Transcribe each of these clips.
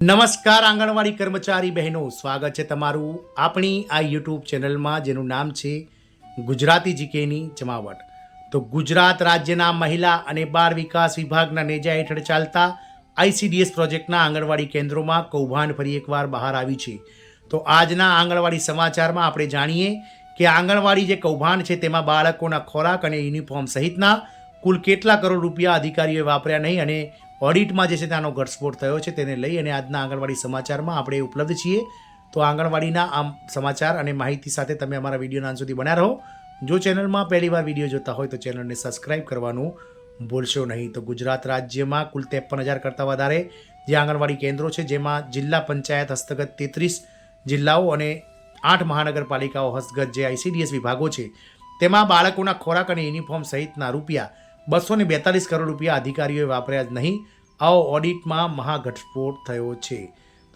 નમસ્કાર આંગણવાડી કર્મચારી બહેનો, સ્વાગત છે તમારું આપણી આ યુટ્યુબ ચેનલમાં જેનું નામ છે ગુજરાતી જીકેની જમાવટ। તો ગુજરાત રાજ્યના મહિલા અને બાળ વિકાસ વિભાગના નેજા હેઠળ ચાલતા ICDS પ્રોજેક્ટના આંગણવાડી કેન્દ્રોમાં કૌભાંડ ફરી એકવાર બહાર આવ્યું છે। તો આજના આંગણવાડી સમાચારમાં આપણે જાણીએ કે આંગણવાડી જે કૌભાંડ છે તેમાં બાળકોના ખોરાક અને યુનિફોર્મ સહિતના કુલ કેટલા કરોડ રૂપિયા અધિકારીઓએ વાપર્યા નહીં અને ઓડિટમાં જે છે તેનો ઘટસ્ફોટ થયો છે તેને લઈ અને આજના આંગણવાડી સમાચારમાં આપણે ઉપલબ્ધ છીએ। તો આંગણવાડીના આ સમાચાર અને માહિતી સાથે તમે અમારા વિડીયોના અંત સુધી બન્યા રહો। જો ચેનલમાં પહેલીવાર વિડીયો જોતા હોય તો ચેનલને સબસ્ક્રાઇબ કરવાનું ભૂલશો નહીં। તો ગુજરાત રાજ્યમાં કુલ 53,000 કરતાં વધારે જે આંગણવાડી કેન્દ્રો છે, જેમાં જિલ્લા પંચાયત હસ્તગત 33 જિલ્લાઓ અને 8 મહાનગરપાલિકાઓ હસ્તગત જે ICDS વિભાગો છે તેમાં બાળકોના ખોરાક અને યુનિફોર્મ સહિતના રૂપિયા 242 કરોડ રૂપિયા અધિકારીઓએ વાપર્યા જ નહીં। આવો ઓડિટમાં મહાઘટસ્ફોટ થયો છે।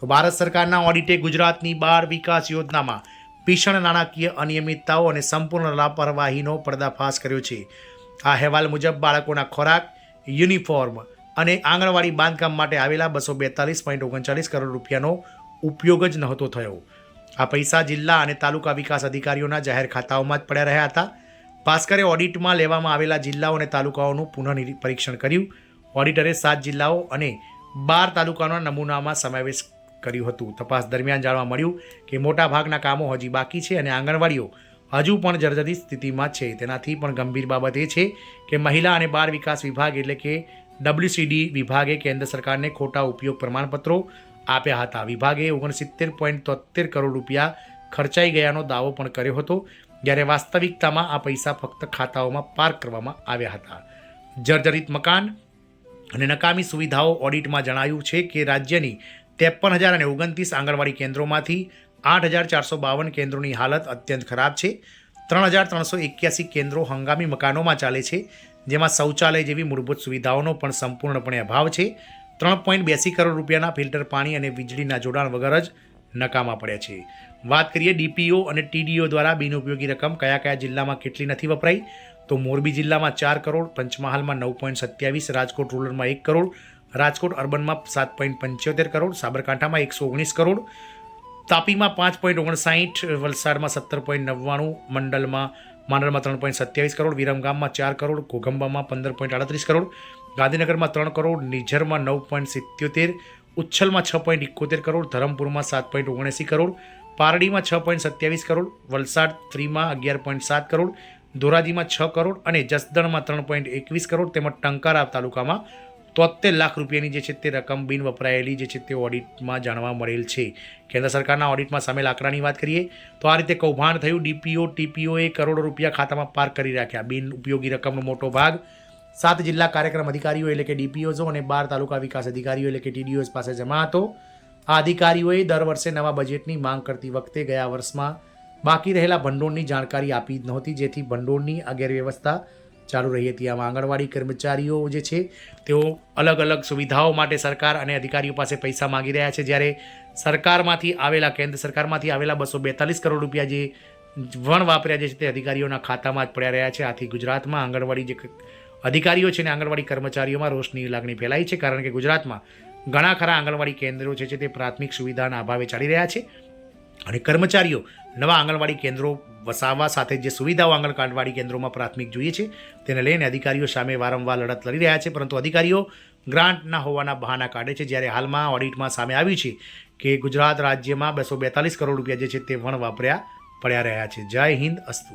તો ભારત સરકારના ઓડિટે ગુજરાતની બાળ વિકાસ યોજનામાં ભીષણ નાણાકીય અનિયમિતતાઓ અને સંપૂર્ણ લાપરવાહીનો પર્દાફાશ કર્યો છે। આ અહેવાલ મુજબ બાળકોના ખોરાક, યુનિફોર્મ અને આંગણવાડી બાંધકામ માટે આવેલા 242.39 કરોડ રૂપિયાનો ઉપયોગ જ નહોતો થયો। આ પૈસા જિલ્લા અને તાલુકા વિકાસ અધિકારીઓના જાહેર ખાતાઓમાં જ પડ્યા રહ્યા હતા। ભાસ્કરે ઓડિટમાં લેવામાં આવેલા જિલ્લાઓ અને તાલુકાઓનું પુનઃ પરીક્ષણ કર્યું। ઓડિટરે 7 જિલ્લાઓ અને 12 તાલુકાઓના નમૂનામાં સમાવેશ કર્યું હતું। તપાસ દરમિયાન જાણવા મળ્યું કે મોટાભાગના કામો હજી બાકી છે અને આંગણવાડીઓ હજુ પણ જર્જરિત સ્થિતિમાં છે। તેનાથી પણ ગંભીર બાબત એ છે કે મહિલા અને બાળ વિકાસ વિભાગ એટલે કે WCD વિભાગે કેન્દ્ર સરકારને ખોટા ઉપયોગ પ્રમાણપત્રો આપ્યા હતા। વિભાગે 69.73 કરોડ રૂપિયા ખર્ચાઈ ગયાનો દાવો પણ કર્યો હતો, જ્યારે વાસ્તવિકતામાં આ પૈસા ફક્ત ખાતાઓમાં પાર્ક કરવામાં આવ્યા હતા। જર્જરિત મકાન અને નકામી સુવિધાઓ ઓડિટમાં જણાવ્યું છે કે રાજ્યની 53,029 આંગણવાડી કેન્દ્રોમાંથી 8,452 કેન્દ્રોની હાલત અત્યંત ખરાબ છે। 3,381 કેન્દ્રો હંગામી મકાનોમાં ચાલે છે, જેમાં શૌચાલય જેવી મૂળભૂત સુવિધાઓનો પણ સંપૂર્ણપણે અભાવ છે। 3.82 કરોડ રૂપિયાના ફિલ્ટર પાણી અને વીજળીના જોડાણ વગર જ નકામા પડ્યા છે। વાત કરીએ DPO અને TDO દ્વારા બિનઉપયોગી રકમ કયા કયા જિલ્લામાં કેટલી નથી વપરાઈ, તો મોરબી જિલ્લામાં 4 કરોડ, પંચમહાલમાં 9.27, રાજકોટ રૂરલમાં 1 કરોડ, રાજકોટ અર્બનમાં 7.75 કરોડ, સાબરકાંઠામાં 119 કરોડ, તાપીમાં 5.59, વલસાડમાં 17.99, માંડલમાં 3.27 કરોડ, વિરમગામમાં 4 કરોડ, ઘોઘંબામાં 15.38 કરોડ, ગાંધીનગરમાં 3 કરોડ, નિઝરમાં 9.77, ઉચ્છલમાં 6.71 કરોડ, ધરમપુરમાં 7.79 કરોડ, પારડીમાં 6.27 કરોડ, વલસાડ 3માં 11.7 કરોડ, ધોરાજીમાં 6 કરોડ અને જસદણમાં 3.21 કરોડ તેમજ ટંકારા તાલુકામાં 73 લાખ રૂપિયાની જે છે તે રકમ બિન વપરાયેલી જે છે તે ઓડિટમાં જાણવા મળેલ છે। કેન્દ્ર સરકારના ઓડિટમાં સામેલ આંકડાની વાત કરીએ તો આ રીતે કૌભાંડ થયું। DPO TPOએ કરોડો રૂપિયા ખાતામાં પાર્ક કરી રાખ્યા। બિન ઉપયોગી રકમનો મોટો ભાગ 7 જિલ્લા કાર્યક્રમ અધિકારીઓ એટલે કે DPOs અને 12 તાલુકા વિકાસ અધિકારીઓ એટલે કે TDOs પાસે જમા હતો। આ અધિકારીઓએ દર વર્ષે નવા બજેટની માંગ કરતી વખતે ગયા વર્ષમાં બાકી રહેલા ભંડોળની જાણકારી આપી જ નહોતી, જેથી ભંડોળની આ ગેરવ્યવસ્થા ચાલુ રહી હતી। આમાં આંગણવાડી કર્મચારીઓ જે છે તેઓ અલગ અલગ સુવિધાઓ માટે સરકાર અને અધિકારીઓ પાસે પૈસા માગી રહ્યા છે, જ્યારે કેન્દ્ર સરકારમાંથી આવેલા 242 કરોડ રૂપિયા જે વણ વાપર્યા જે છે તે અધિકારીઓના ખાતામાં જ પડ્યા રહ્યા છે। આથી ગુજરાતમાં આંગણવાડી જે અધિકારીઓ છે અને આંગણવાડી કર્મચારીઓમાં રોષની લાગણી ફેલાઈ છે, કારણ કે ગુજરાતમાં ઘણા ખરા આંગણવાડી કેન્દ્રો છે તે પ્રાથમિક સુવિધાના અભાવે ચાલી રહ્યા છે અને કર્મચારીઓ નવા આંગણવાડી કેન્દ્રો વસાવવા સાથે જે સુવિધાઓ આંગણવાડી કેન્દ્રોમાં પ્રાથમિક જોઈએ છે તેને લઈને અધિકારીઓ સામે વારંવાર લડત લડી રહ્યા છે, પરંતુ અધિકારીઓ ગ્રાન્ટ ના હોવાના બહાના કાઢે છે। જ્યારે હાલમાં ઓડિટમાં સામે આવ્યું છે કે ગુજરાત રાજ્યમાં 242 કરોડ રૂપિયા જે છે તે વણ વાપર્યા પડ્યા રહ્યા છે। જય હિન્દ, અસ્તુ।